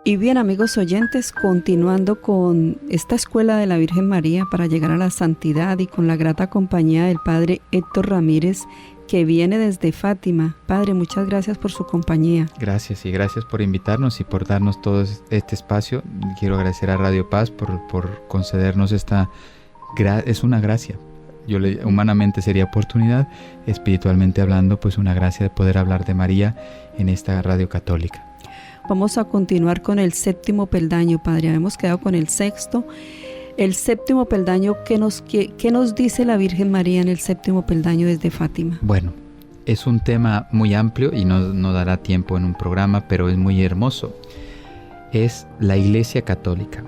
Y bien, amigos oyentes, continuando con esta Escuela de la Virgen María para llegar a la santidad y con la grata compañía del Padre Héctor Ramírez, que viene desde Fátima. Padre, muchas gracias por su compañía. Gracias y gracias por invitarnos y por darnos todo este espacio. Quiero agradecer a Radio Paz por concedernos esta... es una gracia. Humanamente sería oportunidad, espiritualmente hablando, pues una gracia de poder hablar de María en esta radio católica. Vamos a continuar con el séptimo peldaño, Padre. Hemos quedado con el sexto. El séptimo peldaño, ¿qué nos dice la Virgen María en el séptimo peldaño desde Fátima? Bueno, es un tema muy amplio y no dará tiempo en un programa, pero es muy hermoso. Es la Iglesia Católica.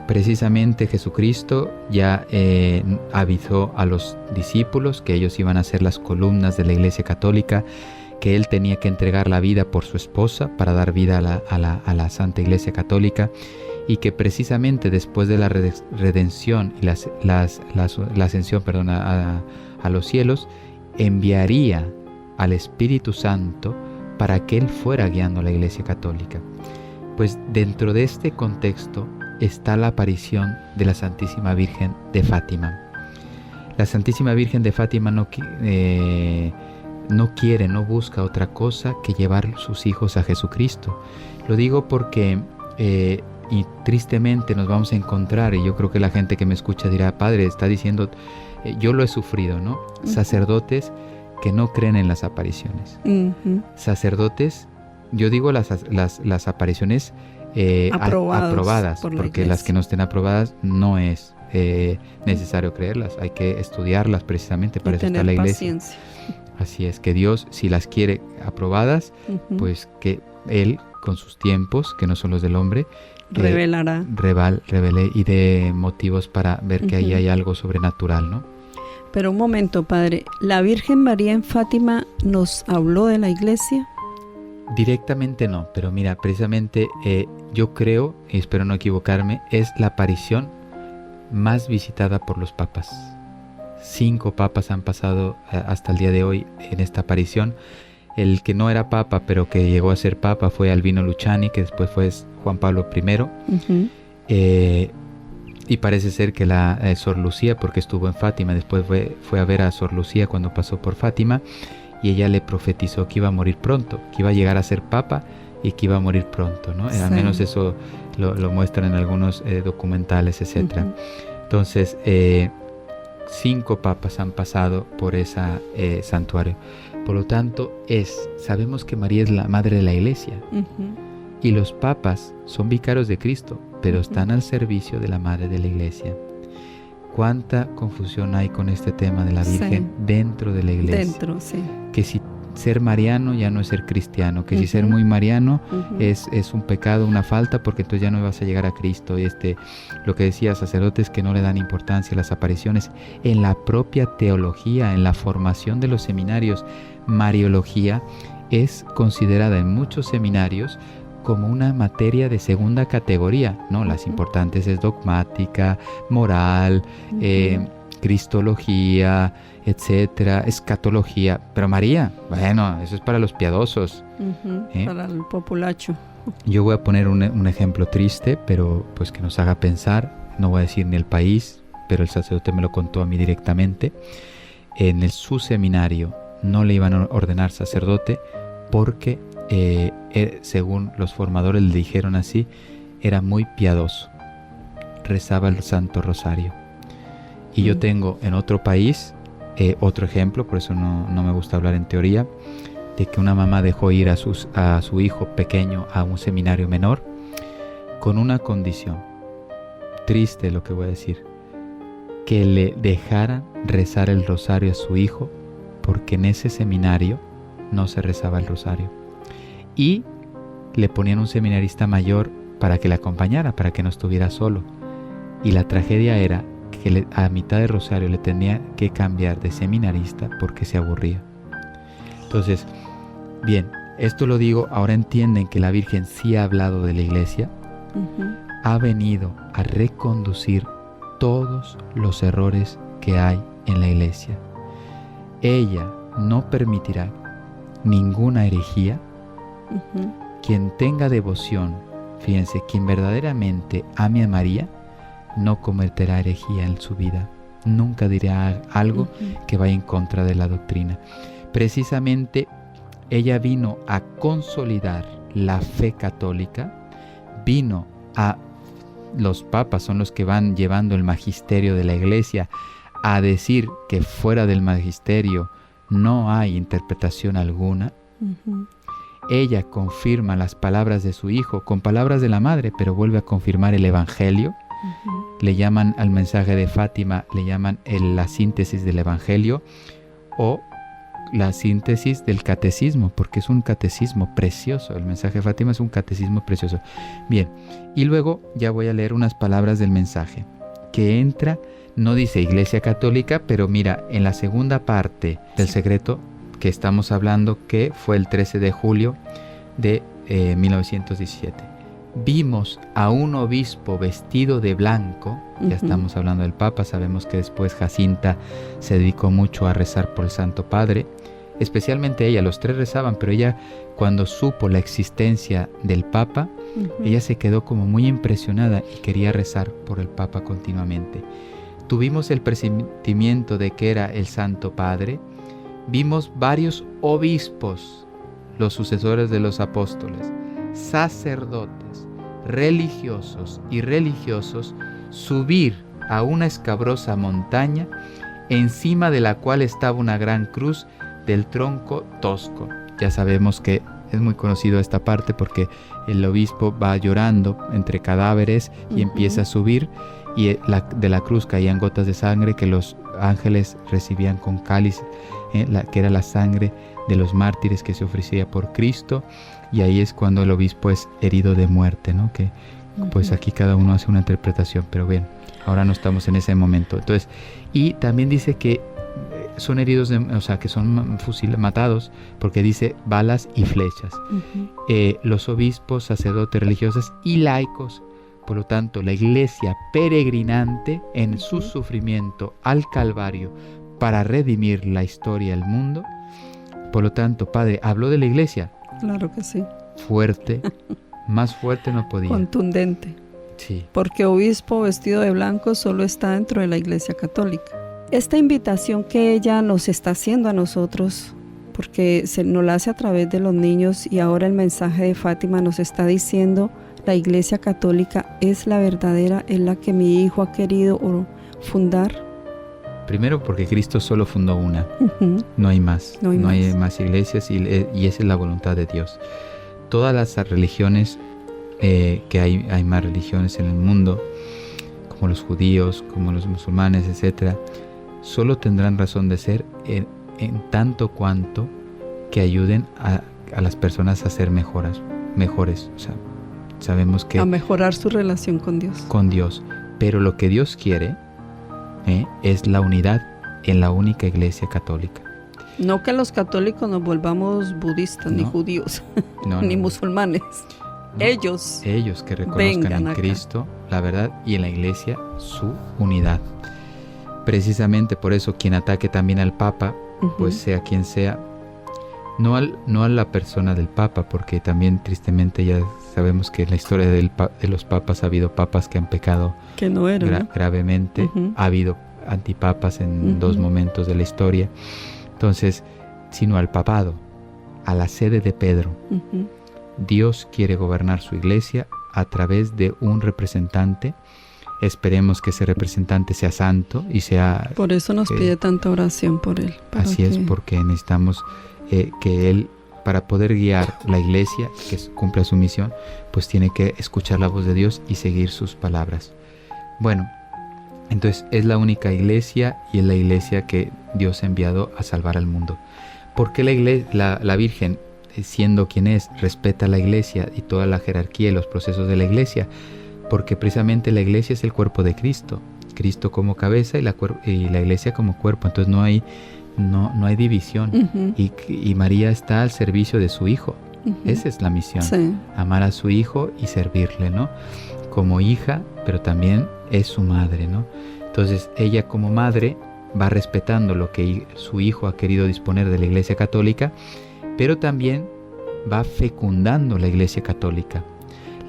Precisamente Jesucristo ya avisó a los discípulos que ellos iban a ser las columnas de la Iglesia Católica, que Él tenía que entregar la vida por su esposa para dar vida a la Santa Iglesia Católica, y que precisamente después de la redención y la ascensión a los cielos, enviaría al Espíritu Santo para que Él fuera guiando a la Iglesia Católica. Pues dentro de este contexto está la aparición de la Santísima Virgen de Fátima. La Santísima Virgen de Fátima no busca otra cosa que llevar sus hijos a Jesucristo. Lo digo porque y tristemente nos vamos a encontrar, y yo creo que la gente que me escucha dirá: Padre, está diciendo, yo lo he sufrido, ¿no? Uh-huh. Sacerdotes que no creen en las apariciones. Uh-huh. Sacerdotes, yo digo las apariciones aprobadas, porque las que no estén aprobadas no es necesario creerlas, hay que estudiarlas precisamente, para eso está la Iglesia. Paciencia. Así es, que Dios, si las quiere aprobadas, uh-huh, pues que Él, con sus tiempos, que no son los del hombre, revelará. Revele y dé motivos para ver que ahí hay algo sobrenatural, ¿no? Pero un momento, Padre, ¿la Virgen María en Fátima nos habló de la Iglesia? Directamente no, pero mira, precisamente yo creo, y espero no equivocarme, es la aparición más visitada por los papas. 5 papas han pasado hasta el día de hoy en esta aparición. El que no era papa, pero que llegó a ser papa, fue Albino Luciani, que después fue Juan Pablo I. Uh-huh. Y parece ser que la Sor Lucía, porque estuvo en Fátima, después fue a ver a Sor Lucía cuando pasó por Fátima, y ella le profetizó que iba a morir pronto, que iba a llegar a ser papa y que iba a morir pronto, ¿no? Sí. Al menos eso lo muestran en algunos documentales, etc. Uh-huh. Entonces, 5 papas han pasado por ese santuario. Por lo tanto, sabemos que María es la madre de la Iglesia. Uh-huh. Y los papas son vicarios de Cristo, pero uh-huh, están al servicio de la madre de la Iglesia. ¿Cuánta confusión hay con este tema de la Virgen, sí, dentro de la Iglesia? Dentro, sí. Que si ser mariano ya no es ser cristiano, que uh-huh, si ser muy mariano uh-huh, es un pecado, una falta, porque entonces ya no vas a llegar a Cristo. Lo que decía, sacerdotes que no le dan importancia a las apariciones. En la propia teología, en la formación de los seminarios, Mariología es considerada en muchos seminarios como una materia de segunda categoría, ¿no? Las importantes es dogmática, moral, uh-huh, cristología, etcétera, escatología. Pero María, bueno, eso es para los piadosos. Uh-huh, para el populacho. Yo voy a poner un ejemplo triste, pero pues que nos haga pensar. No voy a decir ni el país, pero el sacerdote me lo contó a mí directamente. En su seminario no le iban a ordenar sacerdote porque, según los formadores le dijeron así, era muy piadoso. Rezaba el Santo Rosario. Y yo tengo en otro país otro ejemplo, por eso no me gusta hablar en teoría, de que una mamá dejó ir a su hijo pequeño a un seminario menor con una condición. Triste lo que voy a decir. Que le dejaran rezar el rosario a su hijo, porque en ese seminario no se rezaba el rosario. Y le ponían un seminarista mayor para que le acompañara, para que no estuviera solo. Y la tragedia era que a mitad de rosario le tenía que cambiar de seminarista porque se aburría. Entonces, bien, esto lo digo, ahora entienden que la Virgen sí ha hablado de la Iglesia, uh-huh, ha venido a reconducir todos los errores que hay en la Iglesia. Ella no permitirá ninguna herejía. Uh-huh. Quien tenga devoción Fíjense, quien verdaderamente ame a María no cometerá herejía en su vida. Nunca dirá algo que vaya en contra de la doctrina. Precisamente ella vino a consolidar la fe católica, vino a... Los papas son los que van llevando el magisterio de la Iglesia a decir que fuera del magisterio no hay interpretación alguna. Ella confirma las palabras de su hijo con palabras de la madre, pero vuelve a confirmar el Evangelio. Le llaman al mensaje de Fátima, le llaman la síntesis del Evangelio o la síntesis del catecismo, porque es un catecismo precioso. El mensaje de Fátima es un catecismo precioso. Bien, y luego ya voy a leer unas palabras del mensaje que entra, no dice Iglesia Católica, pero mira, en la segunda parte del secreto que estamos hablando, que fue el 13 de julio de 1917. Vimos a un obispo vestido de blanco, ya estamos hablando del Papa, sabemos que después Jacinta se dedicó mucho a rezar por el Santo Padre, especialmente ella, los tres rezaban, pero ella cuando supo la existencia del Papa, ella se quedó como muy impresionada y quería rezar por el Papa continuamente. Tuvimos el presentimiento de que era el Santo Padre, vimos varios obispos, los sucesores de los apóstoles, sacerdotes, religiosos y religiosos, subir a una escabrosa montaña encima de la cual estaba una gran cruz del tronco tosco. Ya sabemos que es muy conocido esta parte porque el obispo va llorando entre cadáveres y empieza a subir, y de la cruz caían gotas de sangre que los ángeles recibían con cáliz, que era la sangre de los mártires que se ofrecía por Cristo, y ahí es cuando el obispo es herido de muerte, ¿no? Que pues aquí cada uno hace una interpretación, pero bien, ahora no estamos en ese momento. Entonces, y también dice que son heridos, o sea, que son matados, porque dice balas y flechas. Los obispos, sacerdotes, religiosas y laicos. Por lo tanto, la Iglesia peregrinante en su sufrimiento al Calvario para redimir la historia del mundo. Por lo tanto, Padre, habló de la Iglesia. Claro que sí. Fuerte, más fuerte no podía. Contundente. Sí. Porque obispo vestido de blanco solo está dentro de la Iglesia Católica. Esta invitación que ella nos está haciendo a nosotros, porque nos la hace a través de los niños, y ahora el mensaje de Fátima nos está diciendo: la Iglesia Católica es la verdadera, es la que mi hijo ha querido fundar. Primero porque Cristo solo fundó una, no hay más, no hay más iglesias, y esa es la voluntad de Dios. Todas las religiones, que hay más religiones en el mundo, como los judíos, como los musulmanes, etc., solo tendrán razón de ser en tanto cuanto que ayuden a las personas a ser mejores. O sea, sabemos que... a mejorar su relación con Dios. Con Dios. Pero lo que Dios quiere es la unidad en la única Iglesia Católica. No que los católicos nos volvamos budistas, ni judíos, ni musulmanes. No. Ellos que reconozcan en Cristo la verdad y en la Iglesia su unidad. Precisamente por eso quien ataque también al Papa, pues sea quien sea, no a la persona del Papa, porque también tristemente ya sabemos que en la historia de los papas ha habido papas que han pecado que no eran, gravemente, ha habido antipapas en dos momentos de la historia. Entonces, sino al papado, a la sede de Pedro. Dios quiere gobernar su Iglesia a través de un representante. Esperemos que ese representante sea santo y sea... Por eso nos pide tanta oración por él. Así es, porque necesitamos que él, para poder guiar la Iglesia, que cumpla su misión, pues tiene que escuchar la voz de Dios y seguir sus palabras. Bueno, entonces es la única Iglesia y es la Iglesia que Dios ha enviado a salvar al mundo. ¿Por qué la Virgen, siendo quien es, respeta a la Iglesia y toda la jerarquía y los procesos de la Iglesia? Porque precisamente la Iglesia es el cuerpo de Cristo. Cristo como cabeza y la Iglesia como cuerpo. Entonces no hay división. Y María está al servicio de su Hijo. Esa es la misión. Sí. Amar a su Hijo y servirle, ¿no? Como hija, pero también es su madre, ¿no? Entonces ella como madre va respetando lo que su Hijo ha querido disponer de la Iglesia Católica, pero también va fecundando la Iglesia Católica.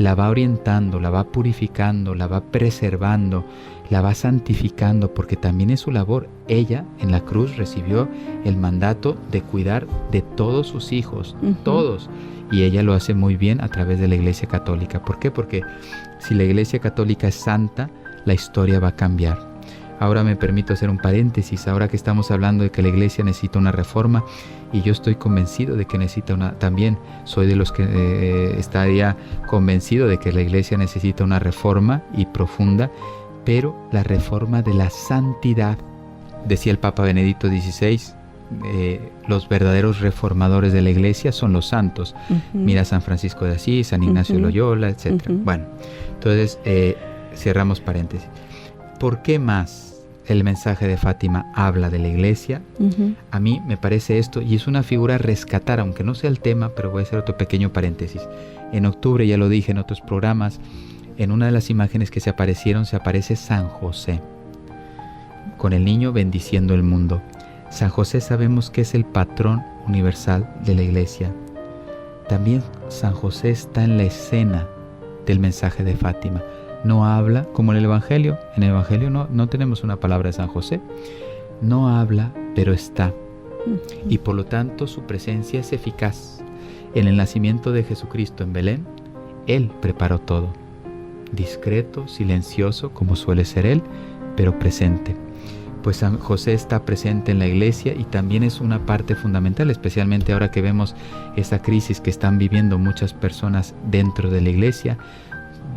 la va orientando, la va purificando, la va preservando, la va santificando, porque también es su labor. Ella en la cruz recibió el mandato de cuidar de todos sus hijos, todos, y ella lo hace muy bien a través de la Iglesia Católica. ¿Por qué? Porque si la Iglesia Católica es santa, la historia va a cambiar. Ahora me permito hacer un paréntesis, ahora que estamos hablando de que la Iglesia necesita una reforma, y yo estoy convencido de que necesita una, también soy de los que estaría convencido de que la Iglesia necesita una reforma y profunda, pero la reforma de la santidad. Decía el Papa Benedicto XVI, los verdaderos reformadores de la Iglesia son los santos. Mira San Francisco de Asís, San Ignacio de Loyola, etc. Bueno, entonces cerramos paréntesis. ¿Por qué más el mensaje de Fátima habla de la Iglesia? A mí me parece esto, y es una figura a rescatar, aunque no sea el tema, pero voy a hacer otro pequeño paréntesis. En octubre, ya lo dije en otros programas, en una de las imágenes que se aparecieron, se aparece San José, con el niño bendiciendo el mundo. San José sabemos que es el patrón universal de la Iglesia. También San José está en la escena del mensaje de Fátima. No habla como en el Evangelio. En el Evangelio no tenemos una palabra de San José. No habla, pero está. Y por lo tanto su presencia es eficaz. En el nacimiento de Jesucristo en Belén, Él preparó todo. Discreto, silencioso, como suele ser Él, pero presente. Pues San José está presente en la Iglesia y también es una parte fundamental, especialmente ahora que vemos esa crisis que están viviendo muchas personas dentro de la Iglesia.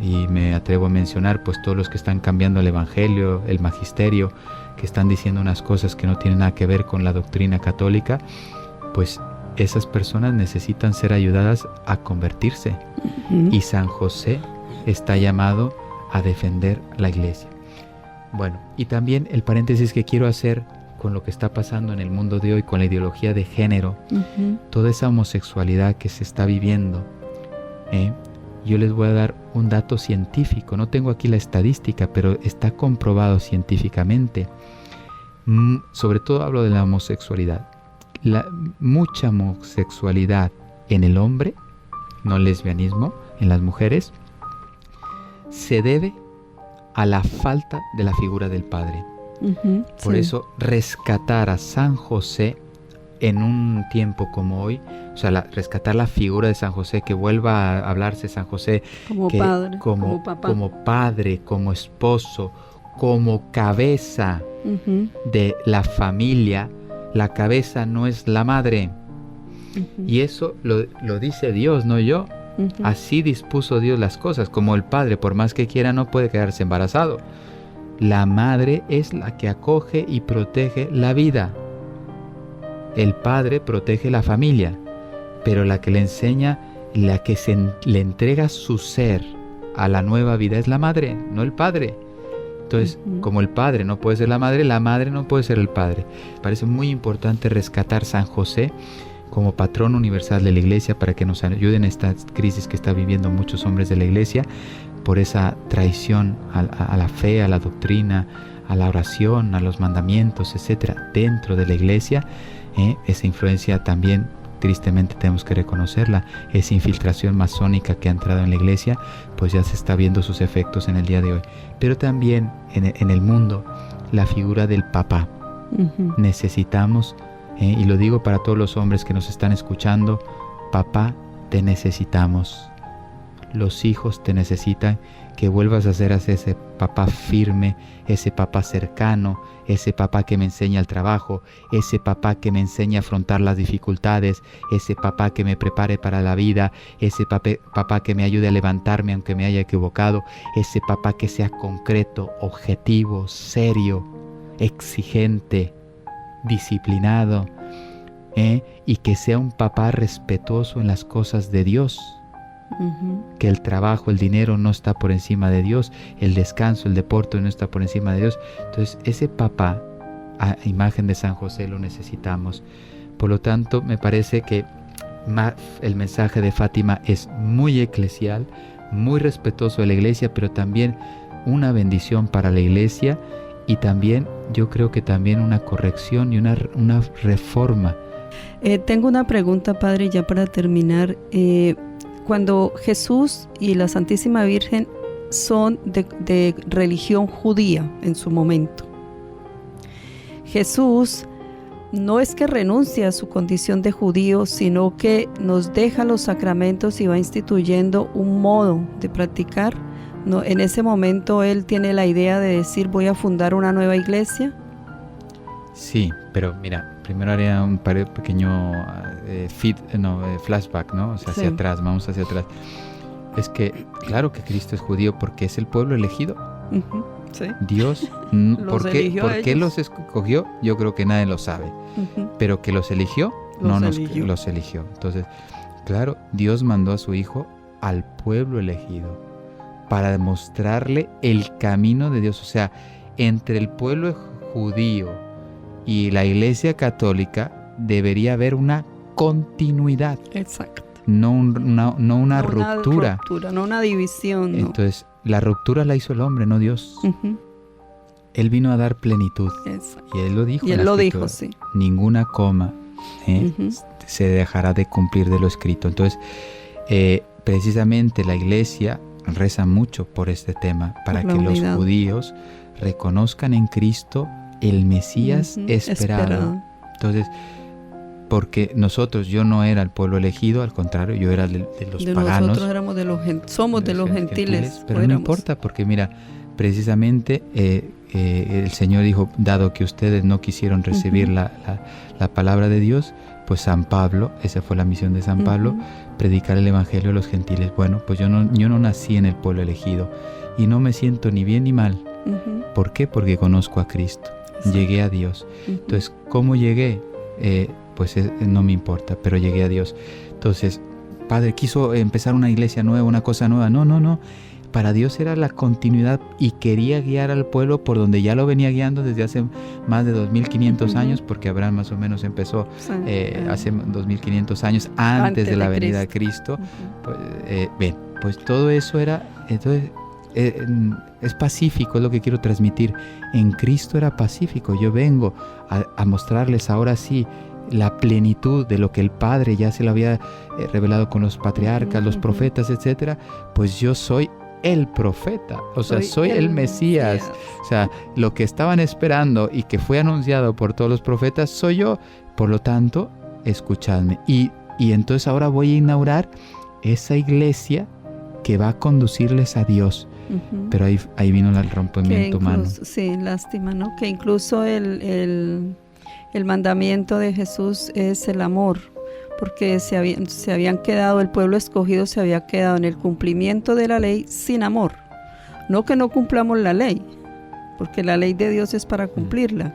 Y me atrevo a mencionar pues todos los que están cambiando el Evangelio, el magisterio, que están diciendo unas cosas que no tienen nada que ver con la doctrina católica, pues esas personas necesitan ser ayudadas a convertirse. Y San José está llamado a defender la Iglesia. Bueno, y también el paréntesis que quiero hacer con lo que está pasando en el mundo de hoy, con la ideología de género, toda esa homosexualidad que se está viviendo, yo les voy a dar un dato científico. No tengo aquí la estadística, pero está comprobado científicamente. Sobre todo hablo de la homosexualidad. Mucha homosexualidad en el hombre, no lesbianismo, en las mujeres, se debe a la falta de la figura del padre. Por eso rescatar a San José en un tiempo como hoy, o sea, rescatar la figura de San José, que vuelva a hablarse San José como padre, como papá, como padre, como esposo, como cabeza de la familia. La cabeza no es la madre. Y eso lo dice Dios, no yo. Así dispuso Dios las cosas. Como el padre, por más que quiera, no puede quedarse embarazado. La madre es la que acoge y protege la vida. El padre protege la familia, pero la que le enseña, la que le entrega su ser a la nueva vida es la madre, no el padre. Entonces, como el padre no puede ser la madre no puede ser el padre. Parece muy importante rescatar San José como patrón universal de la Iglesia para que nos ayude en esta crisis que está viviendo muchos hombres de la Iglesia por esa traición a la fe, a la doctrina, a la oración, a los mandamientos, etcétera, dentro de la Iglesia. Esa influencia también, tristemente tenemos que reconocerla, esa infiltración masónica que ha entrado en la Iglesia, pues ya se está viendo sus efectos en el día de hoy. Pero también en el mundo, la figura del papá. Necesitamos, y lo digo para todos los hombres que nos están escuchando, papá, te necesitamos. Los hijos te necesitan, que vuelvas a ser ese papá firme, ese papá cercano, ese papá que me enseña el trabajo, ese papá que me enseña a afrontar las dificultades, ese papá que me prepare para la vida, ese papá que me ayude a levantarme aunque me haya equivocado, ese papá que sea concreto, objetivo, serio, exigente, disciplinado, y que sea un papá respetuoso en las cosas de Dios. Que el trabajo, el dinero no está por encima de Dios, el descanso, el deporte no está por encima de Dios. Entonces ese papá, a imagen de San José, lo necesitamos. Por lo tanto, me parece que el mensaje de Fátima es muy eclesial, muy respetuoso de la Iglesia, pero también una bendición para la Iglesia, y también yo creo que también una corrección y una reforma. Tengo una pregunta, padre, ya para terminar. cuando Jesús y la Santísima Virgen son de religión judía en su momento. Jesús no es que renuncia a su condición de judío, sino que nos deja los sacramentos y va instituyendo un modo de practicar. No, en ese momento él tiene la idea de decir, voy a fundar una nueva iglesia. Sí, pero mira, primero haría un pequeño flashback, ¿no? O sea, hacia atrás, vamos hacia atrás. Es que, claro que Cristo es judío porque es el pueblo elegido. Uh-huh, sí. Dios, ¿por qué los escogió? Yo creo que nadie lo sabe. Uh-huh. Pero que los eligió, los eligió. Entonces, claro, Dios mandó a su Hijo al pueblo elegido para demostrarle el camino de Dios. O sea, entre el pueblo judío y la Iglesia Católica debería haber una continuidad. Exacto. No una ruptura. No una división. No. Entonces, la ruptura la hizo el hombre, no Dios. Uh-huh. Él vino a dar plenitud. Exacto. Y Él lo dijo. Y Él lo dijo, sí. Ninguna coma uh-huh. se dejará de cumplir de lo escrito. Entonces, precisamente la Iglesia reza mucho por este tema, para que los judíos reconozcan en Cristo el Mesías uh-huh. esperado. Entonces, porque yo no era el pueblo elegido, al contrario, yo era de los paganos. Nosotros éramos somos de los gentiles. Pero no importa, porque mira, precisamente el Señor dijo, dado que ustedes no quisieron recibir uh-huh. la palabra de Dios, pues San Pablo, esa fue la misión de San uh-huh. Pablo, predicar el Evangelio a los gentiles. Bueno, pues yo no nací en el pueblo elegido y no me siento ni bien ni mal. Uh-huh. ¿Por qué? Porque conozco a Cristo. Sí. Llegué a Dios. Uh-huh. Entonces, ¿cómo llegué? Pues no me importa, pero llegué a Dios. Entonces, Padre, quiso empezar una iglesia nueva, una cosa nueva. No. Para Dios era la continuidad y quería guiar al pueblo por donde ya lo venía guiando desde hace más de 2500 uh-huh. años, porque Abraham más o menos empezó hace 2500 años antes de la venida de Cristo. Uh-huh. Pues todo eso era... Entonces, es pacífico, es lo que quiero transmitir. En Cristo era pacífico. Yo vengo a mostrarles ahora sí la plenitud de lo que el Padre ya se lo había revelado con los patriarcas, uh-huh. los profetas, etcétera. Pues yo soy el profeta, o sea, soy el Mesías. O sea, lo que estaban esperando y que fue anunciado por todos los profetas soy yo. Por lo tanto, escuchadme. Y entonces ahora voy a inaugurar esa iglesia que va a conducirles a Dios. Uh-huh. Pero ahí vino el rompimiento humano. Sí, lástima, ¿no? Que incluso el mandamiento de Jesús es el amor, porque se habían quedado, el pueblo escogido se había quedado en el cumplimiento de la ley sin amor. No que no cumplamos la ley, porque la ley de Dios es para cumplirla,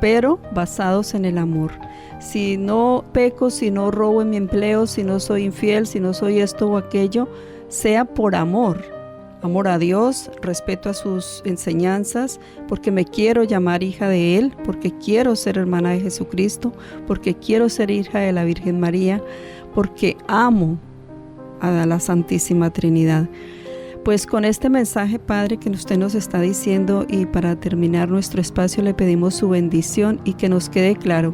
pero basados en el amor. Si no peco, si no robo en mi empleo, si no soy infiel, si no soy esto o aquello, sea por amor a Dios, respeto a sus enseñanzas, porque me quiero llamar hija de Él, porque quiero ser hermana de Jesucristo, porque quiero ser hija de la Virgen María, porque amo a la Santísima Trinidad. Pues con este mensaje, Padre, que usted nos está diciendo, y para terminar nuestro espacio le pedimos su bendición y que nos quede claro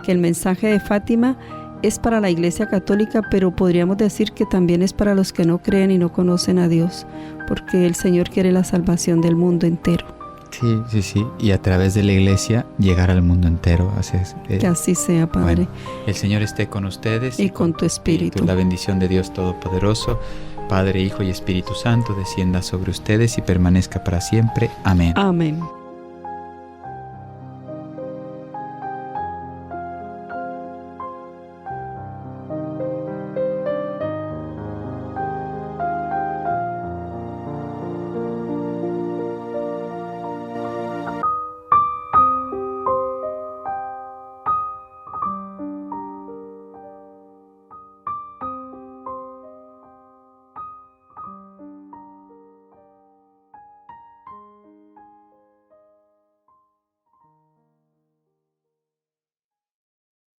que el mensaje de Fátima es para la Iglesia Católica, pero podríamos decir que también es para los que no creen y no conocen a Dios, porque el Señor quiere la salvación del mundo entero. Sí, y a través de la Iglesia llegar al mundo entero. Que así sea, Padre. Bueno, el Señor esté con ustedes y con tu espíritu. La bendición de Dios Todopoderoso, Padre, Hijo y Espíritu Santo, descienda sobre ustedes y permanezca para siempre. Amén. Amén.